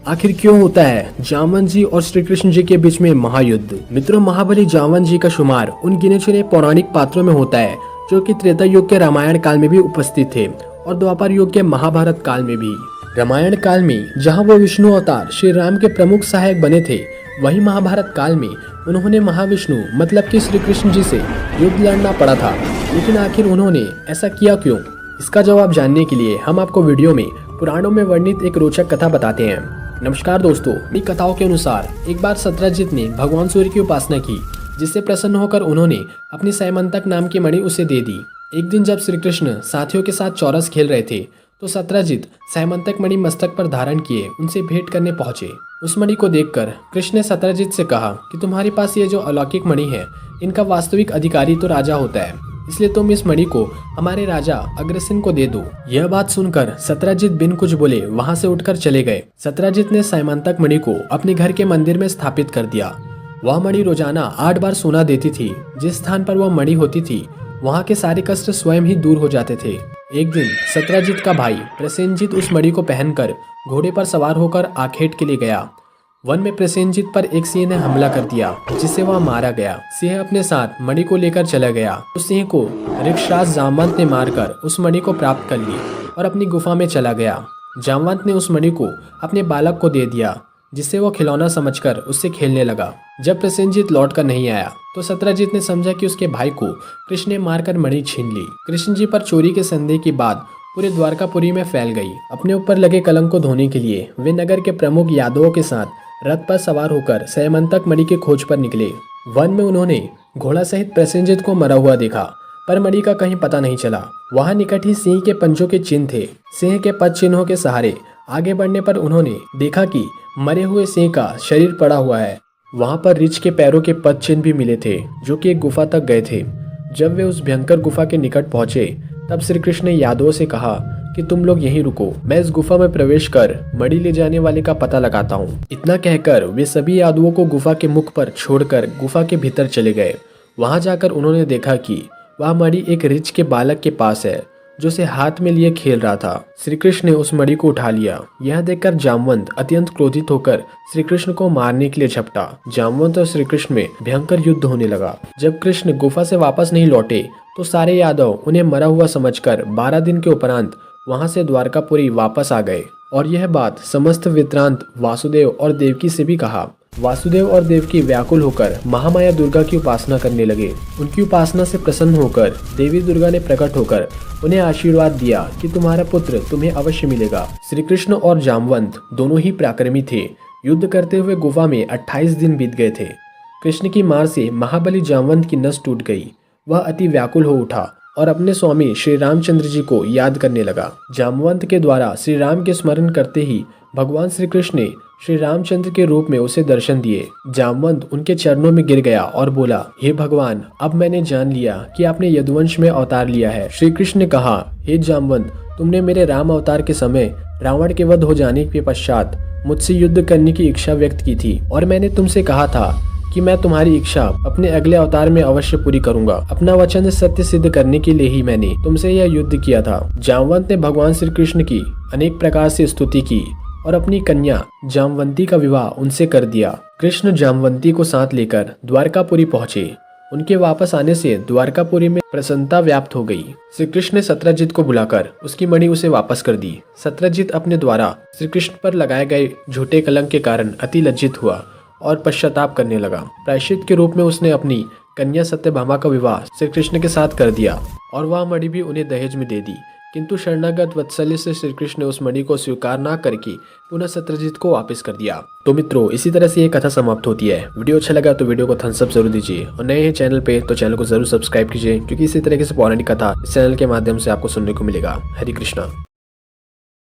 आखिर क्यों होता है जामवंत जी और श्री कृष्ण जी के बीच में महायुद्ध। मित्रों, महाबली जामवंत जी का शुमार उन गिने चुने पौराणिक पात्रों में होता है जो कि त्रेता युग के रामायण काल में भी उपस्थित थे और द्वापर युग के महाभारत काल में भी। रामायण काल में जहां वो विष्णु अवतार श्री राम के प्रमुख सहायक बने थे, वहीं महाभारत काल में उन्होंने महाविष्णु मतलब कि श्री कृष्ण जी से युद्ध लड़ना पड़ा था। लेकिन आखिर उन्होंने ऐसा किया क्यों? इसका जवाब जानने के लिए हम आपको वीडियो में पुराणों में वर्णित एक रोचक कथा बताते हैं। नमस्कार दोस्तों, इन कथाओं के अनुसार एक बार सत्यजित ने भगवान सूर्य की उपासना की, जिससे प्रसन्न होकर उन्होंने अपनी सैमंतक नाम की मणि उसे दे दी। एक दिन जब श्री कृष्ण साथियों के साथ चौरस खेल रहे थे तो सत्यजित सैमंतक मणि मस्तक पर धारण किए उनसे भेंट करने पहुंचे। उस मणि को देखकर कृष्ण ने सत्यजित से कहा कि तुम्हारे पास ये जो अलौकिक मणि है, इनका वास्तविक अधिकारी तो राजा होता है, इसलिए तुम इस मणि को हमारे राजा अग्रसेन को दे दो। यह बात सुनकर सत्यजित बिन कुछ बोले वहां से उठकर चले गए। सत्यजित ने सैमंतक मणि को अपने घर के मंदिर में स्थापित कर दिया। वह मणि रोजाना 8 बार सोना देती थी। जिस स्थान पर वह मणि होती थी वहाँ के सारे कष्ट स्वयं ही दूर हो जाते थे। एक दिन सत्यजित का भाई प्रसेनजित उस मणि को पहनकर घोड़े पर सवार होकर आखेट के लिए गया। वन में प्रसेनजित पर एक सिंह ने हमला कर दिया, जिससे वह मारा गया। सिंह अपने साथ मणि को लेकर चला गया। उस सिंह को ऋक्षराज जामवंत ने मारकर उस मणि को प्राप्त कर ली और अपनी गुफा में चला गया। जामवंत ने उस मणि को अपने बालक को दे दिया, जिससे वो खिलौना समझकर उससे खेलने लगा। जब प्रसेनजित लौट कर नहीं आया तो सत्यजित ने समझा कि उसके भाई को कृष्ण ने मारकर मणि छीन ली। कृष्ण जी पर चोरी के संदेह की बात पूरे द्वारकापुरी में फैल गई। अपने ऊपर लगे कलंक को धोने के लिए वे नगर के प्रमुख यादवों के साथ रथ पर सवार होकर सैमंतक मणि की खोज पर निकले। वन में उन्होंने घोड़ा सहित प्रसेनजित को मरा हुआ देखा, पर मणि का कहीं पता नहीं चला। वहां निकट ही सिंह के पंजों के चिन्ह थे। सिंह के पद चिन्हों के सहारे आगे बढ़ने पर उन्होंने देखा कि मरे हुए सिंह का शरीर पड़ा हुआ है। वहां पर रीछ के पैरों के पद चिन्ह भी मिले थे, जो कि एक गुफा तक गए थे। जब वे उस भयंकर गुफा के निकट पहुंचे तब श्री कृष्ण ने यादवों से कहा कि तुम लोग यहीं रुको, मैं इस गुफा में प्रवेश कर मणि ले जाने वाले का पता लगाता हूँ। इतना कहकर वे सभी यादवों को गुफा के मुख पर छोड़कर गुफा के भीतर चले गए। वहां जाकर उन्होंने देखा कि वह मणि एक रीछ के बालक के पास है, जो उसे हाथ में लिए खेल रहा था। श्री कृष्ण ने उस मणि को उठा लिया। यह देखकर जामवंत अत्यंत क्रोधित होकर श्री कृष्ण को मारने के लिए झपटा। जामवंत और श्री कृष्ण में भयंकर युद्ध होने लगा। जब कृष्ण गुफा से वापस नहीं लौटे तो सारे यादव उन्हें मरा हुआ समझकर 12 दिन के उपरांत वहां से द्वारकापुरी वापस आ गए। और यह बात समस्त वृत्तांत वासुदेव और देवकी से भी कहा। वासुदेव और देवकी व्याकुल होकर महामाया दुर्गा की उपासना करने लगे। उनकी उपासना से प्रसन्न होकर देवी दुर्गा ने प्रकट होकर उन्हें आशीर्वाद दिया कि तुम्हारा पुत्र तुम्हें अवश्य मिलेगा। श्री कृष्ण और जामवंत दोनों ही पराक्रमी थे। युद्ध करते हुए गुफा में 28 दिन बीत गए थे। कृष्ण की मार से महाबली जामवंत की नस टूट गई। वह अति व्याकुल हो उठा और अपने स्वामी श्री रामचंद्र जी को याद करने लगा। जामवंत के द्वारा श्री राम के स्मरण करते ही भगवान श्री कृष्ण ने श्री रामचंद्र के रूप में उसे दर्शन दिए। जामवंत उनके चरणों में गिर गया और बोला, हे भगवान, अब मैंने जान लिया कि आपने यदुवंश में अवतार लिया है। श्री कृष्ण ने कहा, हे जामवंत, तुमने मेरे राम अवतार के समय रावण के वध हो जाने के पश्चात मुझसे युद्ध करने की इच्छा व्यक्त की थी और मैंने तुमसे कहा था कि मैं तुम्हारी इच्छा अपने अगले अवतार में अवश्य पूरी करूंगा। अपना वचन सत्य सिद्ध करने के लिए ही मैंने तुमसे यह युद्ध किया था। जामवंत ने भगवान श्री कृष्ण की अनेक प्रकार से स्तुति की और अपनी कन्या जामवंती का विवाह उनसे कर दिया। कृष्ण जामवंती को साथ लेकर द्वारकापुरी पहुँचे। उनके वापस आने से द्वारकापुरी में प्रसन्नता व्याप्त हो गई। श्री कृष्ण ने सत्यजित को बुलाकर उसकी मणि उसे वापस कर दी। सत्यजित अपने द्वारा श्री कृष्ण पर लगाए गए झूठे कलंक के कारण अति लज्जित हुआ और पश्चाताप करने लगा। प्रायश्चित के रूप में उसने अपनी कन्या सत्यभामा का विवाह श्री कृष्ण के साथ कर दिया और वह मणि भी उन्हें दहेज में दे दी। किंतु शरणागत वत्सल्य से श्री कृष्ण ने उस मणि को स्वीकार न करके पुनः सत्यजित को वापस कर दिया। तो मित्रों, इसी तरह से ये कथा समाप्त होती है। वीडियो अच्छा लगा तो वीडियो को थम्स अप जरूर दीजिए और नए हैं चैनल पे तो चैनल को जरूर सब्सक्राइब कीजिए, क्योंकि इसी तरीके से पौराणिक कथा इस चैनल के माध्यम से आपको सुनने को मिलेगा। हरे कृष्णा।